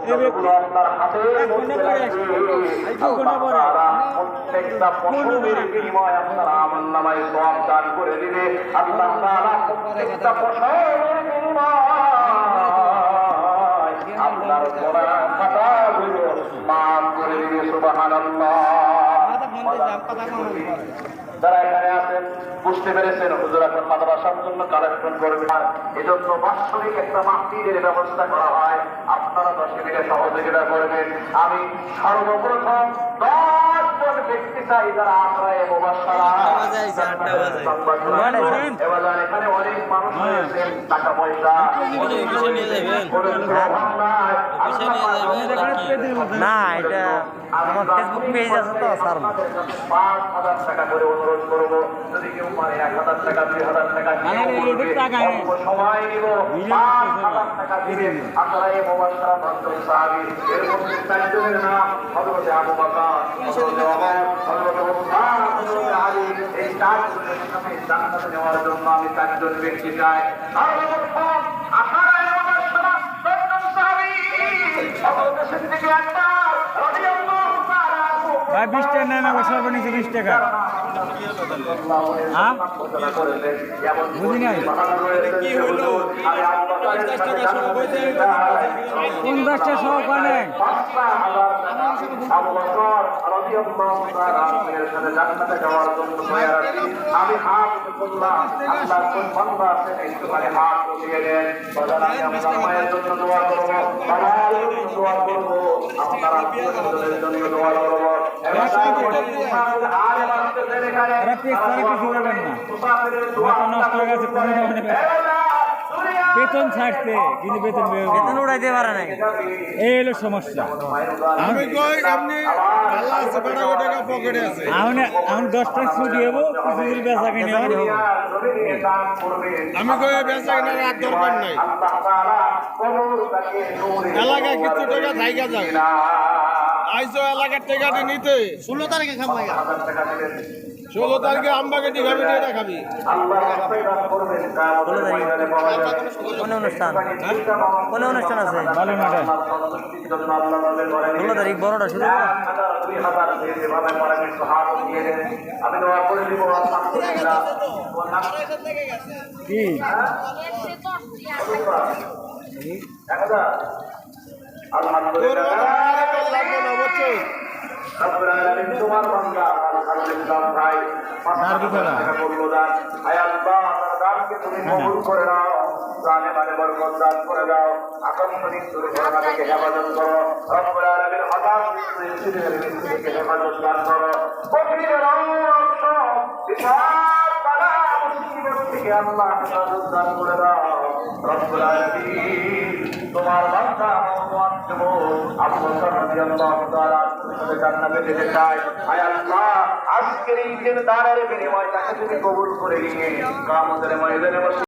যতগুলো আপনার হাতের মধ্যে রাখবে আল্লাহ তাআলা প্রত্যেকটা পশমের বিনিময়ে আপনার আমলনামায় সওয়াব দান করে দিবে। আল্লাহ তাআলা প্রত্যেকটা পশমের বিনিময়ে আপনার গুনাহ খাতাগুলো মাফ করে দিবে। সুবহানাল্লাহ। যারা এখানে আছেন বুঝতে পেরেছেন হুজুর এখন মাদ্রাসার জন্য কালেকশন করবে, এজন্য বাৎসরিক একটা মাহফিলের ব্যবস্থা করা হয়। আপনারা 10 মিনিটে সহযোগিতা করবেন। আমি সর্বপ্রথম 10 জন ব্যক্তি চাই যারা আখড়ায়ে মুবাশশারা এবার এখানে অনেক মানুষ রয়েছেন, টাকা পয়সা না, এটা আমার ফেসবুক পেজ আছে তো স্যার। 5,000 টাকা করে অনুরোধ করবো, যদি কেউ পারে 1,000 টাকা 2,000 টাকা সময় নিব 5,000 টাকা দিবে। আপনারা এই মুবাশশারা 10 জন সাহাবী, এর মধ্যে 4 জনের নাম হযরত আবু বকর, হযরত ওমর, হযরত উসমান, হযরত আলী। এই 4 জনের সাথে জান্নাতে নেওয়ার জন্য আমি 4 জন ব্যক্তি চাই। সর্বপ্রথম আপনারা এই মুবাশশারা 10 জন সাহাবী হযরত সিদ্দিক আকবর রাদিয়াল্লাহু তাআলা ভাই 20 টাকা নেন, আমার সর্বনিম্ন 20 টাকা। হ্যাঁ বুঝি নাই কি হলো, 50 টাকা সহ কইতে 50 টাকা সহ কোনে আবু বকর রাদিয়াল্লাহু তাআলা এর সাথে জান্নাতে যাওয়ার জন্য তৈরি আছি। আমি হাত করলাম, আল্লাহর কোন বান্দা আছে একটু মানে হাত উঠিয়ে দেন। বাজার আমি আপনার মায়ের জন্য দোয়া করব, বাবার জন্য দোয়া করব, আপনার আত্মীয়স্বজনের জন্য দোয়া করব। বেতন ছাড়তে কিন্তু বেতন উড়াইতে পারে নাই, এই হলো সমস্যা। আমি কই এমনি আল্লাহ আছে, বেটা টাকা পকেটে আছে। আমি 10 টাকা ছুটি হব, কিছু বেচা কিনে হবে। আমি কই বেচা কিনে রাত দরকার নাই, এলাকা কিছু টাকা থাইকা যায়। আইসো এলাকার টাকাটি নিতে 16 তারিখে খাবো, 16 তারিখে আমবাগে খাবি, এটা খাবি। কোন অনুষ্ঠান, কোন অনুষ্ঠান আছে? 16 তারিখ বড়টা শুরু কি তোমার বান্দা ভাই তুমি কবুল করে নাও, জানে মানে বরকত দান করে দাও, আকস্মিক দুর্ঘটনা থেকে হেফাজত করো। রব্বুল আলামিন হঠাৎ থেকে হেফাজত দান করো। কঠিন রক্ত বিপদ বালা মুসিবত থেকে আল্লাহ হেফাজত দান করে দাও। রব্বুল আলামিন তোমার বান্দা তোমার যুবক আবু বকর রাদিয়াল্লাহু তাআলা জান্নাতে যেতে চায়। আয় আল্লাহ, আজকের এই দিন দানের বিনিময়ে তাকে তুমি কবুল করে নিয়ে কিয়ামতের ময়দানে